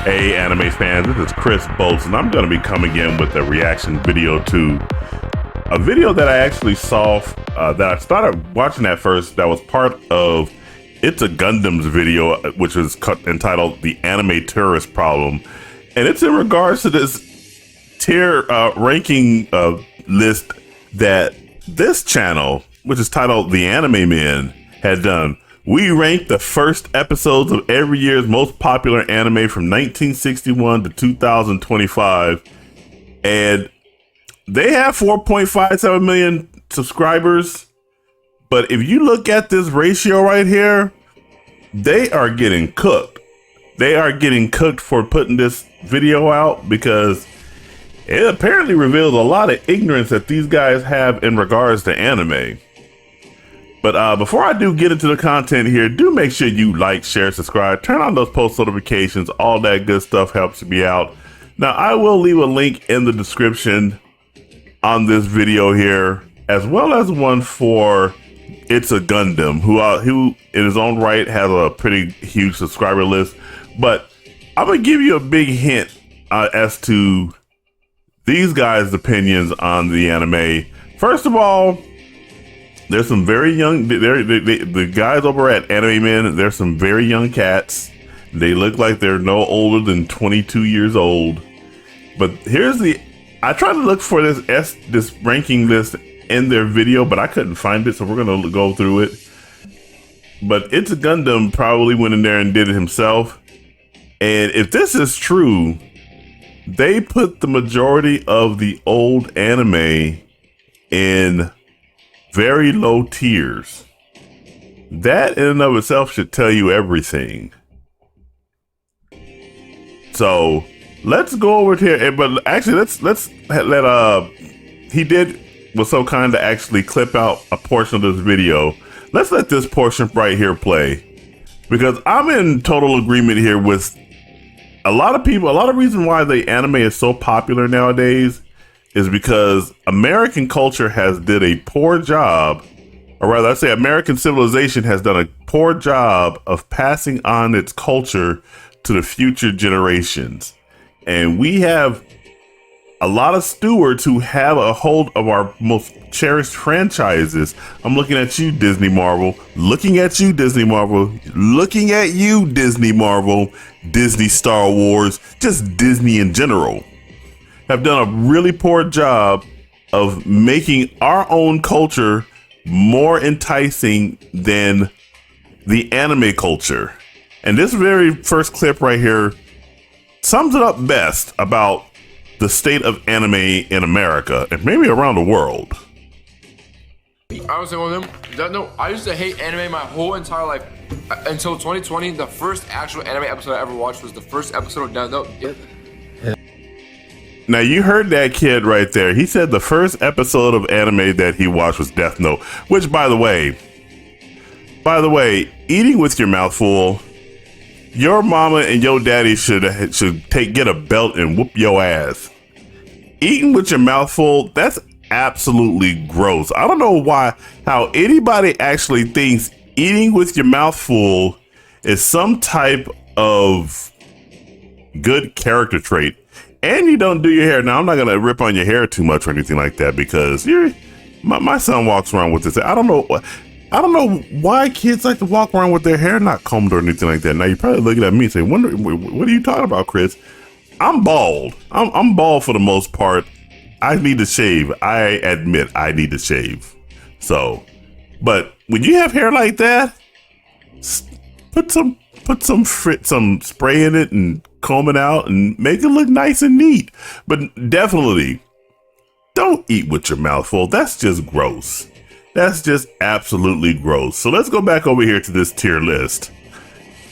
Hey anime fans, this is Chris Bolts, and I'm going to be coming in with a reaction video to a video that I actually saw, that I started watching at first, that was part of It's a Gundam's video, which is entitled The Anime Tourist Problem. And it's in regards to this tier ranking list that this channel, which is titled The Anime Men, had done. We ranked the first episodes of every year's most popular anime from 1961 to 2025. And they have 4.57 million subscribers. But if you look at this ratio right here, they are getting cooked. They are getting cooked for putting this video out because it apparently reveals a lot of ignorance that these guys have in regards to anime. But before I do get into the content here, do make sure you like, share, subscribe, turn on those post notifications. All that good stuff helps me out. Now, I will leave a link in the description on this video here, as well as one for It's a Gundam, who in his own right has a pretty huge subscriber list. But I'm going to give you a big hint as to these guys' opinions on the anime. First of all, there's some very young, the guys over at Anime Men, there's some very young cats. They look like they're no older than 22 years old. But I tried to look for this ranking list in their video, but I couldn't find it, so we're gonna go through it. But It's a Gundam probably went in there and did it himself. And if this is true, they put the majority of the old anime in very low tiers. That in and of itself should tell you everything. So let's go over here. But actually, let's let he was so kind to actually clip out a portion of this video. Let's let this portion right here play, because I'm in total agreement here with a lot of people. A lot of reason why the anime is so popular nowadays is because American culture has did a poor job, or rather I say American civilization has done a poor job of passing on its culture to the future generations. And we have a lot of stewards who have a hold of our most cherished franchises. I'm looking at you, Disney Marvel, looking at you, Disney Marvel, looking at you, Disney Marvel, Disney Star Wars, just Disney in general, have done a really poor job of making our own culture more enticing than the anime culture. And this very first clip right here sums it up best about the state of anime in America and maybe around the world. I was one of them. No, I used to hate anime my whole entire life until 2020. The first actual anime episode I ever watched was the first episode of Death Note. Now you heard that kid right there. He said the first episode of anime that he watched was Death Note, which by the way, eating with your mouth full, your mama and your daddy should get a belt and whoop your ass. Eating with your mouth full, that's absolutely gross. I don't know how anybody actually thinks eating with your mouth full is some type of good character trait. And you don't do your hair. Now, I'm not going to rip on your hair too much or anything like that, because my son walks around with this. I don't know why kids like to walk around with their hair not combed or anything like that. Now, you're probably looking at me and saying, what are you talking about, Chris? I'm bald. I'm bald for the most part. I need to shave. I admit I need to shave. So, but when you have hair like that, put some spray in it and comb it out and make it look nice and neat. But definitely don't eat with your mouth full. That's just gross. That's just absolutely gross. So let's go back over here to this tier list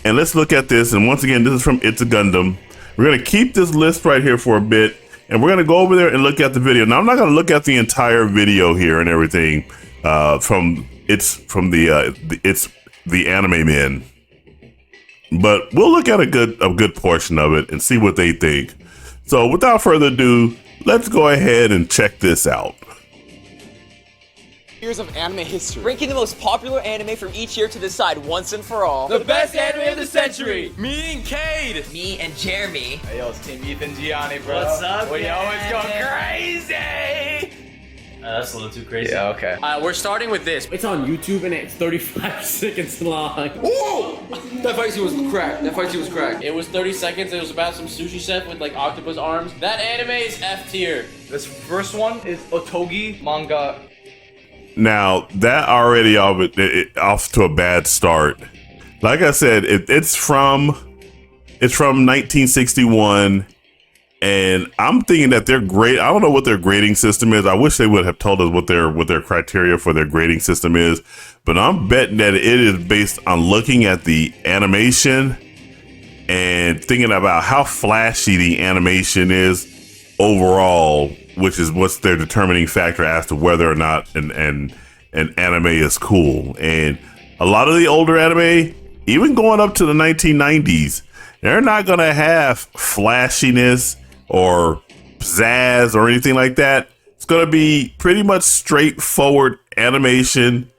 and let's look at this. And once again, this is from It's a Gundam. We're going to keep this list right here for a bit, and we're going to go over there and look at the video. Now, I'm not going to look at the entire video here and everything from the Anime Men, but we'll look at a good portion of it and see what they think. So without further ado, let's go ahead and check this out. years of anime history. Ranking the most popular anime from each year to decide once and for all. The best anime of the century. Me and Cade. Me and Jeremy. Hey, yo, it's Team Ethan Gianni, bro. What's up, We always go man? crazy. That's a little too crazy. Yeah, okay. We're starting with this. It's on YouTube and it's 35 seconds long. Ooh! That fight scene was cracked. It was 30 seconds. It was about some sushi chef with like octopus arms. That anime is F tier. This first one is Otogi manga. Now that already off to a bad start. Like I said, it's from 1961, and I'm thinking that they're great. I don't know what their grading system is. I wish they would have told us what their criteria for their grading system is. But I'm betting that it is based on looking at the animation and thinking about how flashy the animation is overall, which is what's their determining factor as to whether or not an anime is cool. And a lot of the older anime, even going up to the 1990s, they're not going to have flashiness or pizzazz or anything like that. It's going to be pretty much straightforward animation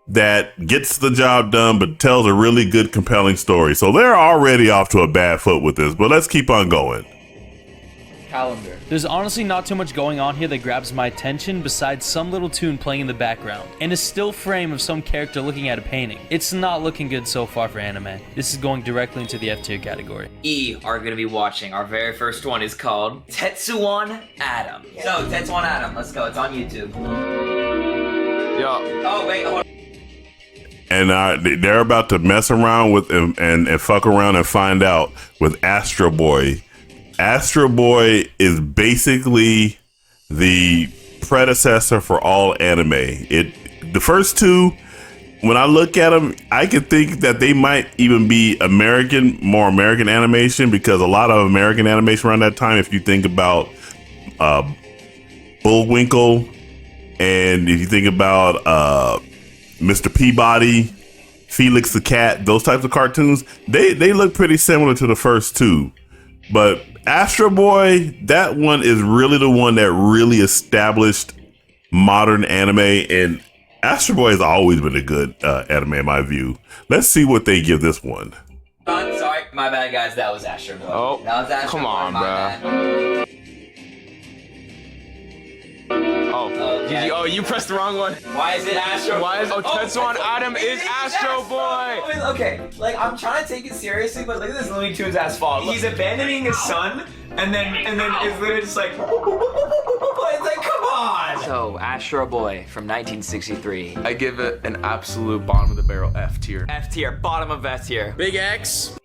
that gets the job done but tells a really good, compelling story. So they're already off to a bad foot with this, but let's keep on going. Calendar. There's honestly not too much going on here that grabs my attention besides some little tune playing in the background and a still frame of some character looking at a painting. It's not looking good so far for anime. This is going directly into the F tier category. We are going to be watching. Our very first one is called Tetsuwan Atom. So, Tetsuwan Atom, let's go. It's on YouTube. Yo. Oh, wait, hold on. And they're about to mess around with and fuck around and find out with Astro Boy. Astro Boy is basically the predecessor for all anime. The first two, when I look at them, I could think that they might even be more American animation, because a lot of American animation around that time, if you think about Bullwinkle, and if you think about Mr. Peabody, Felix the Cat, those types of cartoons, they look pretty similar to the first two. But Astro Boy, that one is really the one that really established modern anime, and Astro Boy has always been a good anime in my view. Let's see what they give this one. Sorry, my bad, guys. That was Astro Boy. Oh, that was Astro come Boy, on, my bro. bad. Oh, you pressed the wrong one. Why is it Astro Boy? Tetsuwan Atom is Astro Boy. Okay, like, I'm trying to take it seriously, but look at this Looney Tunes ass fall. He's abandoning his son, and then it's literally just like, it's like, come on. So, Astro Boy from 1963. I give it an absolute bottom of the barrel F tier. F tier, bottom of F tier. Big X.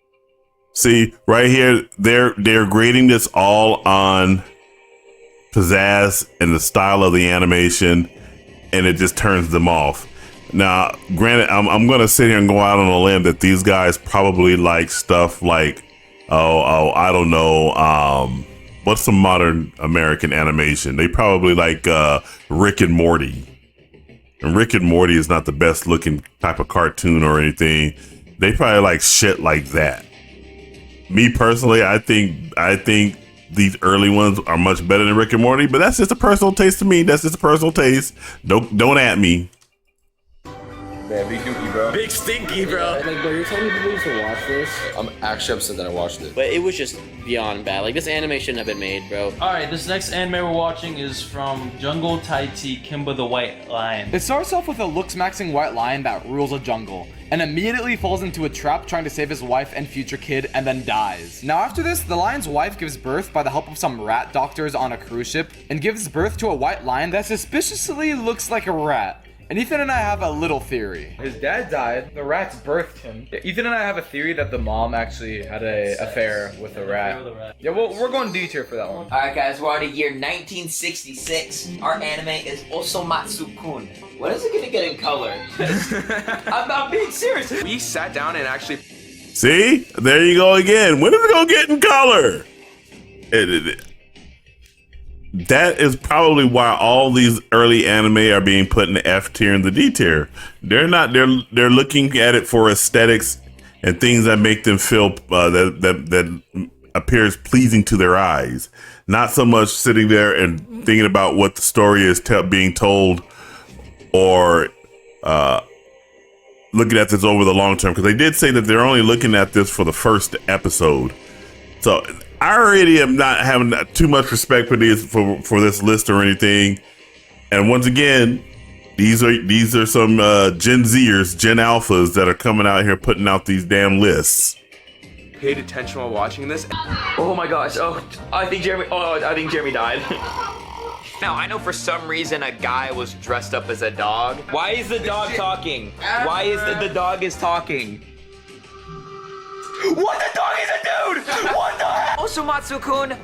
See, right here, they're grading this all on pizzazz and the style of the animation, and it just turns them off. Now, granted, I'm gonna sit here and go out on a limb that these guys probably like stuff like, I don't know, what's some modern American animation? They probably like Rick and Morty. And Rick and Morty is not the best looking type of cartoon or anything. They probably like shit like that. Me personally, I think these early ones are much better than Rick and Morty, but that's just a personal taste to me. That's just a personal taste. Don't at me. Man, big dookie, bro. Big stinky, bro. Like, bro, you're telling people to watch this? I'm actually upset that I watched it. But it was just beyond bad. Like, this anime shouldn't have been made, bro. Alright, this next anime we're watching is from Jungle Taiti Kimba the White Lion. It starts off with a looks-maxing white lion that rules a jungle, and immediately falls into a trap trying to save his wife and future kid, and then dies. Now after this, the lion's wife gives birth by the help of some rat doctors on a cruise ship, and gives birth to a white lion that suspiciously looks like a rat. And Ethan and I have a little theory. His dad died, the rats birthed him. Yeah, Ethan and I have a theory that the mom actually had an affair with the rat. Yeah, well, we're going D tier for that one. Alright guys, we're on to year 1966. Our anime is Osomatsu-kun. When is it gonna get in color? I'm being serious. We sat down and actually... See? There you go again. When is it gonna get in color? That is probably why all these early anime are being put in the F tier and the D tier. They're looking at it for aesthetics and things that make them feel that appears pleasing to their eyes. Not so much sitting there and thinking about what the story is being told, or looking at this over the long term, because they did say that they're only looking at this for the first episode. So I already am not having too much respect for this list or anything. And once again, these are some Gen Zers, Gen Alphas that are coming out here putting out these damn lists. Paid attention while watching this. Oh my gosh. I think Jeremy died. Now, I know for some reason a guy was dressed up as a dog. Why is the dog talking? Why is the dog is talking? What? The dog is a dude! What the hell? Also, Matsu-kun,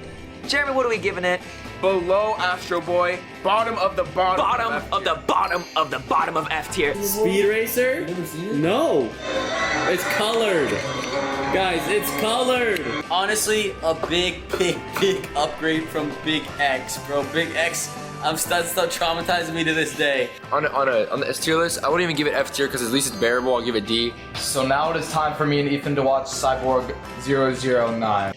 Jeremy, what are we giving it? Below Astro Boy, bottom of the bottom. Bottom of the bottom of the bottom of F tier. Speed Racer? No. It's colored. Guys, it's colored. Honestly, a big upgrade from Big X, bro. Big X, that's still traumatizing me to this day. On the S tier list, I wouldn't even give it F tier because at least it's bearable. I'll give it D. So now it is time for me and Ethan to watch Cyborg 009.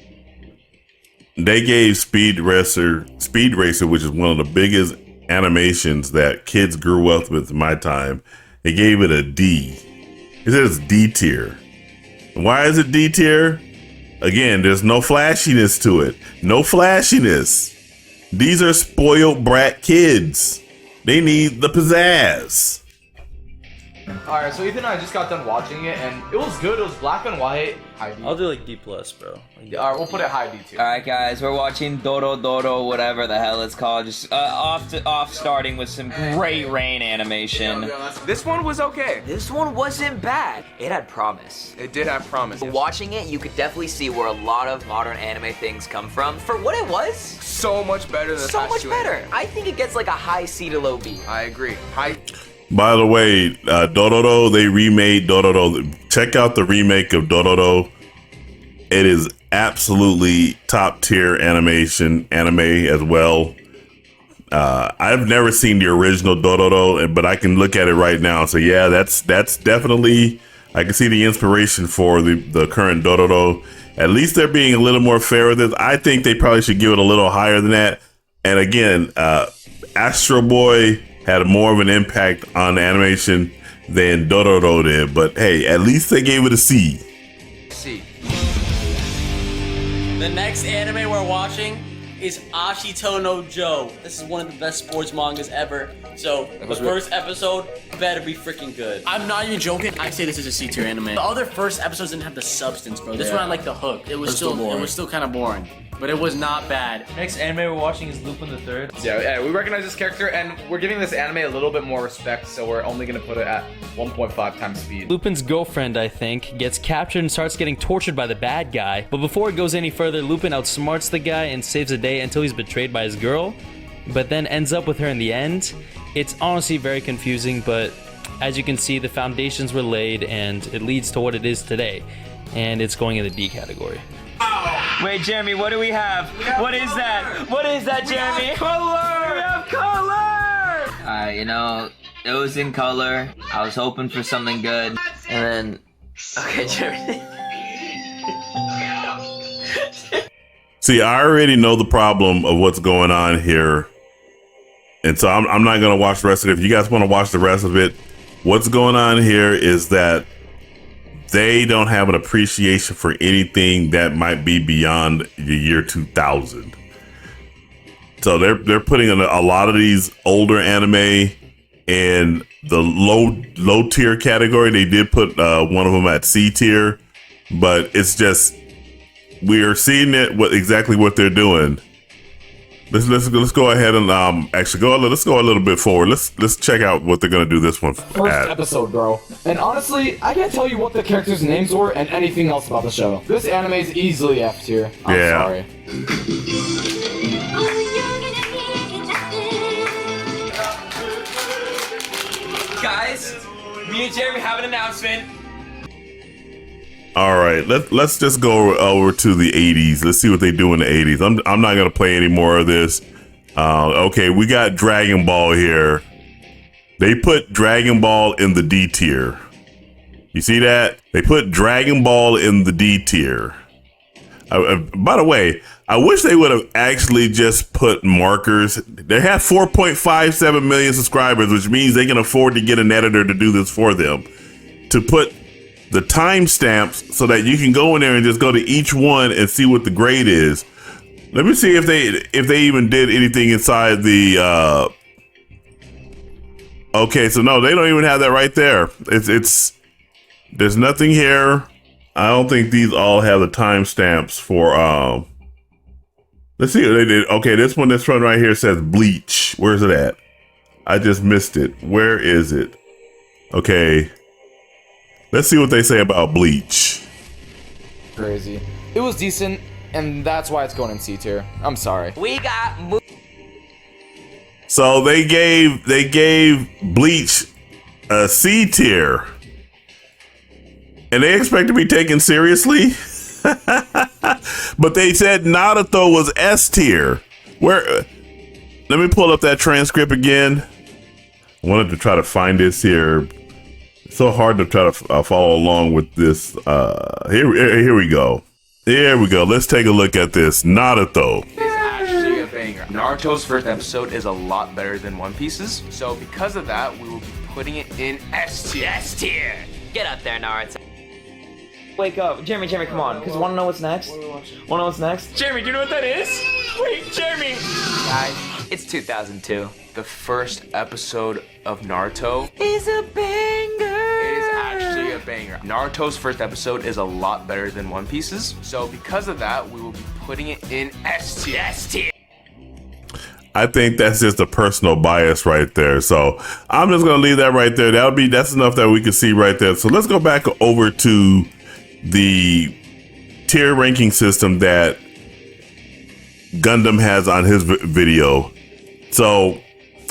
They gave Speed Racer, which is one of the biggest animations that kids grew up with in my time. They gave it a D. It says D tier. Why is it D tier? Again, there's no flashiness to it. No flashiness. These are spoiled brat kids. They need the pizzazz. Alright, so Ethan and I just got done watching it, and it was good. It was black and white. High D. I'll do like D+, bro. Alright, we'll put it high D too. Alright guys, we're watching Doro, whatever the hell it's called. Just off starting with some great rain animation. This one was okay. This one wasn't bad. It had promise. It did have promise. Watching it, you could definitely see where a lot of modern anime things come from. For what it was, So much better than the so past much two better. animes. I think it gets like a high C to low B. I agree. High. By the way, Dororo, they remade Dororo. Check out the remake of Dororo. It is absolutely top tier anime as well. I've never seen the original Dororo, but I can look at it right now. So yeah, that's definitely, I can see the inspiration for the current Dororo. At least they're being a little more fair with it. I think they probably should give it a little higher than that. And again, Astro Boy had more of an impact on animation than Dororo did. But hey, at least they gave it a C. C. The next anime we're watching is Ashito no Joe. This is one of the best sports mangas ever. So the first episode better be freaking good. I'm not even joking. I say this is a C tier anime. The other first episodes didn't have the substance, bro. This one had like the hook. It was still kind of boring, but it was not bad. Next anime we're watching is Lupin the Third. Yeah, we recognize this character, and we're giving this anime a little bit more respect, so we're only gonna put it at 1.5 times speed. Lupin's girlfriend, I think, gets captured and starts getting tortured by the bad guy. But before it goes any further, Lupin outsmarts the guy and saves the day until he's betrayed by his girl, but then ends up with her in the end. It's honestly very confusing, but as you can see, the foundations were laid and it leads to what it is today. And it's going in the D category. Wait, Jeremy, what do we have? What is that? What is that, Jeremy? We have color! You know, it was in color. I was hoping for something good. And then... Okay, Jeremy. See, I already know the problem of what's going on here. And so I'm not going to watch the rest of it. If you guys want to watch the rest of it, what's going on here is that they don't have an appreciation for anything that might be beyond the year 2000. So they're putting in a lot of these older anime in the low tier category. They did put one of them at C tier, but it's just, we are seeing it exactly what they're doing. Let's go ahead and let's go a little bit forward. Let's check out what they're gonna do this one First episode, bro. And honestly, I can't tell you what the characters' names were and anything else about the show. This anime is easily F tier. I'm sorry. Guys, me and Jeremy have an announcement. All right, let's just go over to the 80s. Let's see what they do in the 80s. I'm not gonna play any more of this. Okay, we got Dragon Ball here. They put Dragon Ball in the D tier. You see that? They put Dragon Ball in the D tier. By the way, I wish they would have actually just put markers. They have 4.57 million subscribers, which means they can afford to get an editor to do this for them, to put the timestamps so that you can go in there and just go to each one and see what the grade is. Let me see if they even did anything inside the. Okay, so no, they don't even have that right there. It's there's nothing here. I don't think these all have the timestamps for. Let's see what they did. Okay, this one that's right here says Bleach. Where's it at? I just missed it. Where is it? Okay, let's see what they say about Bleach. Crazy. It was decent, and that's why it's going in C tier. I'm sorry. We got. So they gave Bleach a C tier, and they expect to be taken seriously. But they said Naruto was S tier. Where? Let me pull up that transcript again. I wanted to try to find this here. It's so hard to try to follow along with this. Here we go. Here we go. Let's take a look at this. Naruto. Actually a banger. Naruto's first episode is a lot better than One Piece's. So because of that, we will be putting it in S tier. S tier. Get up there, Naruto. Wake up. Jeremy, come on. Because wanna know what's next? Wanna know what's next? Jeremy, do you know what that is? Wait, Jeremy. Guys, It's 2002. the first episode of Naruto Is a banger. is actually a banger. Naruto's first episode is a lot better than One Piece's. So because of that, we will be putting it in S tier. S tier. I think that's just a personal bias right there. So I'm just gonna leave that right there. That's enough that we can see right there. So let's go back over to the tier ranking system that Gundam has on his video. So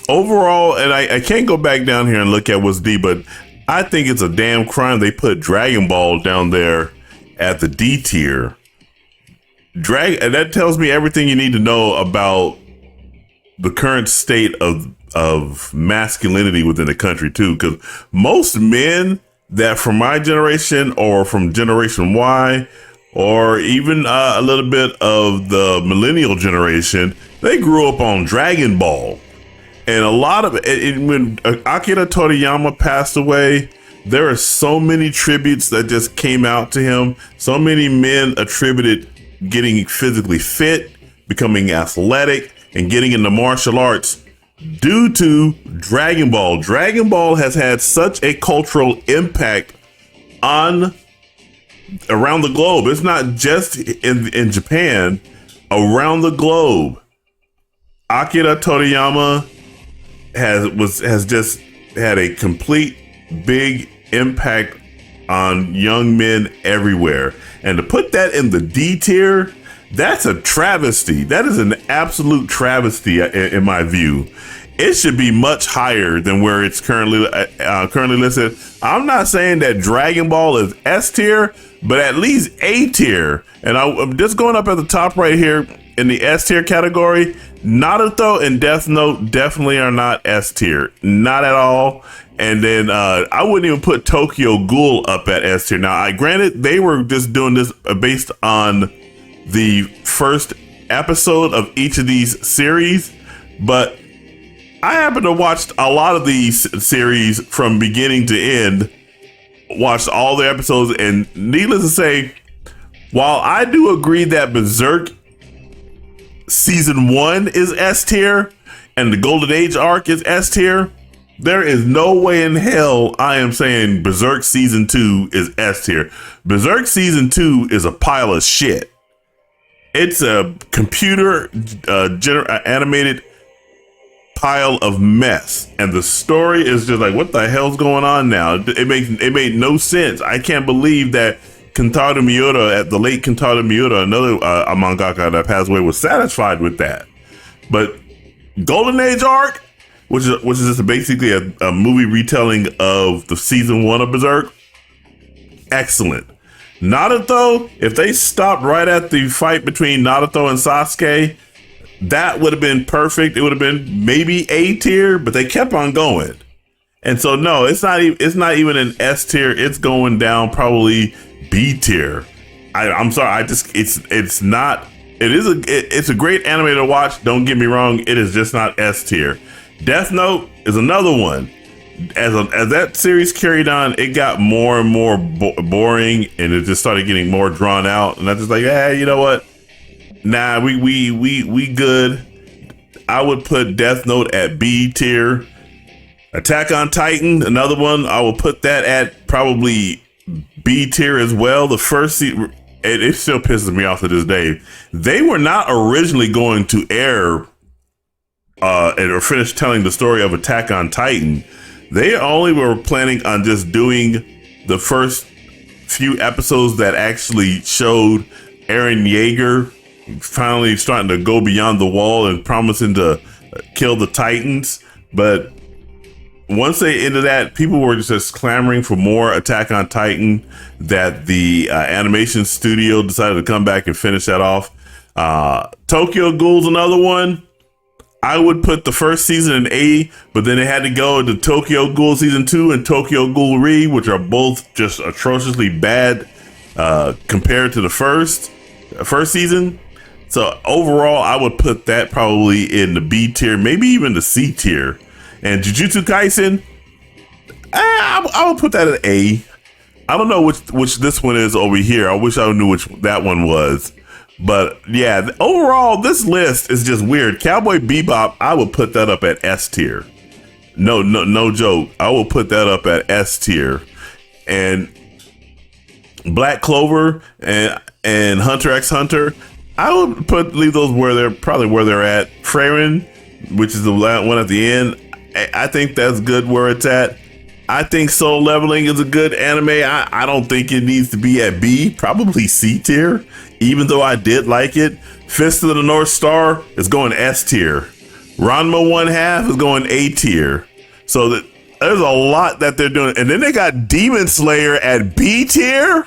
overall, and I can't go back down here and look at what's D, but I think it's a damn crime they put Dragon Ball down there at the D tier. And that tells me everything you need to know about the current state of masculinity within the country too, because most men that from my generation or from Generation Y or even a little bit of the millennial generation, they grew up on Dragon Ball. And a lot of it, when Akira Toriyama passed away, there are so many tributes that just came out to him. So many men attributed getting physically fit, becoming athletic, and getting into martial arts due to Dragon Ball. Dragon Ball has had such a cultural impact around the globe. It's not just in Japan, around the globe. Akira Toriyama has just had a complete big impact on young men everywhere. And to put that in the D tier, that's a travesty. That is an absolute travesty in my view. It should be much higher than where it's currently listed. I'm not saying that Dragon Ball is S tier, but at least A tier. And I'm just going up at the top right here in the S tier category. Naruto and Death Note definitely are not S tier, not at all. And then I wouldn't even put Tokyo Ghoul up at S tier. Now, granted, they were just doing this based on the first episode of each of these series, but I happen to watch a lot of these series from beginning to end, watched all the episodes, and needless to say, while I do agree that Berserk season 1 is S tier and the Golden Age arc is S tier, there is no way in hell I am saying Berserk season 2 is S tier. Berserk season 2 is a pile of shit. It's a computer animated pile of mess, and the story is just like, what the hell's going on now? It made no sense. I can't believe that Kentaro Miura, the late Kentaro Miura, another mangaka that passed away, was satisfied with that. But Golden Age arc, which is just basically a movie retelling of the season 1 of Berserk, excellent. Naruto, if they stopped right at the fight between Naruto and Sasuke, that would have been perfect. It would have been maybe A tier, but they kept on going. And so no, it's not even an S tier. It's going down probably B tier. I'm sorry. It's not. It's a great anime to watch. Don't get me wrong. It is just not S tier. Death Note is another one. As that series carried on, it got more and more boring, and it just started getting more drawn out. And I just like, hey, you know what? Nah, we good. I would put Death Note at B tier. Attack on Titan, another one. I will put that at probably B tier as well. The first season, it still pisses me off to this day. They were not originally going to air or finish telling the story of Attack on Titan. They only were planning on just doing the first few episodes that actually showed Eren Yeager finally starting to go beyond the wall and promising to kill the Titans. But once they ended that, people were just clamoring for more Attack on Titan, that the animation studio decided to come back and finish that off. Tokyo Ghoul's another one. I would put the first season in A, but then it had to go to Tokyo Ghoul Season 2 and Tokyo Ghoul Re, which are both just atrociously bad compared to the first season. So overall, I would put that probably in the B tier, maybe even the C tier. And Jujutsu Kaisen, I would put that at A. I don't know which this one is over here. I wish I knew which that one was. But yeah, overall, this list is just weird. Cowboy Bebop, I would put that up at S tier. No joke. I will put that up at S tier. And Black Clover and Hunter x Hunter, I would leave those where they're at. Frieren, which is the one at the end, I think that's good where it's at. I think Solo Leveling is a good anime. I don't think it needs to be at B, probably C tier, even though I did like it. Fist of the North Star is going S tier. Ranma 1/2 is going A tier. So there's a lot that they're doing. And then they got Demon Slayer at B tier?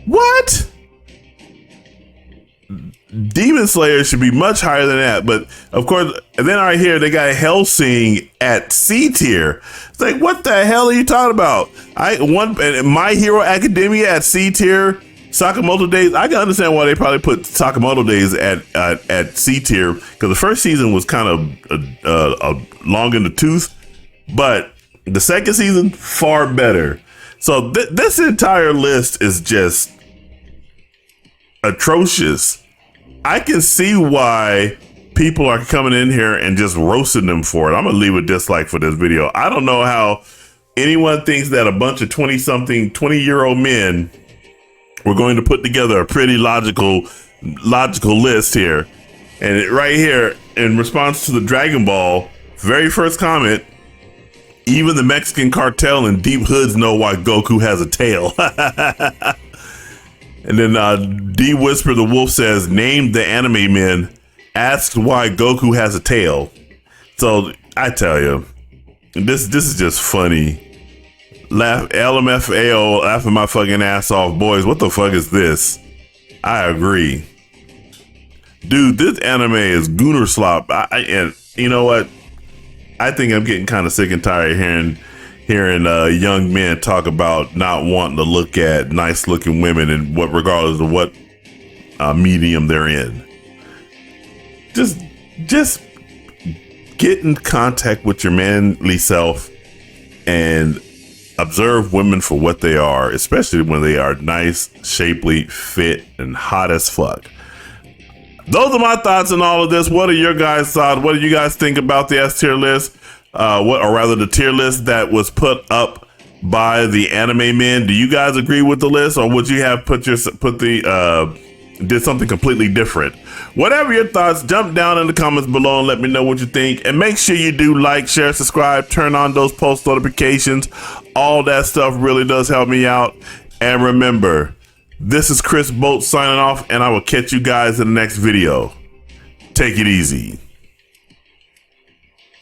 What? Demon Slayer should be much higher than that, but of course, and then right here they got Hellsing at C tier. It's like, what the hell are you talking about? My Hero Academia at C tier. Sakamoto Days, I can understand why they probably put Sakamoto Days at C tier, because the first season was kind of long in the tooth, but the second season far better. So this entire list is just atrocious. I can see why people are coming in here and just roasting them for it. I'm gonna leave a dislike for this video. I don't know how anyone thinks that a bunch of 20-year-old men were going to put together a pretty logical list here. And right here, in response to the Dragon Ball, very first comment, even the Mexican cartel and deep hoods know why Goku has a tail. And then D Whisper the Wolf says, name the anime men, asked why Goku has a tail. So I tell you, this is just funny. LMFAO laughing my fucking ass off. Boys, what the fuck is this? I agree. Dude, this anime is Gooner Slop. And you know what? I think I'm getting kind of sick and tired of hearing young men talk about not wanting to look at nice looking women, and regardless of what medium they're in. Just get in contact with your manly self and observe women for what they are, especially when they are nice, shapely, fit, and hot as fuck. Those are my thoughts on all of this. What are your guys' thoughts? What do you guys think about the S tier list? Or rather the tier list that was put up by the anime men? Do you guys agree with the list, or would you have did something completely different? Whatever your thoughts, jump down in the comments below and let me know what you think. And make sure you do like, share, subscribe, turn on those post notifications. All that stuff really does help me out. And remember, this is Chris Bolt signing off, and I will catch you guys in the next video. Take it easy.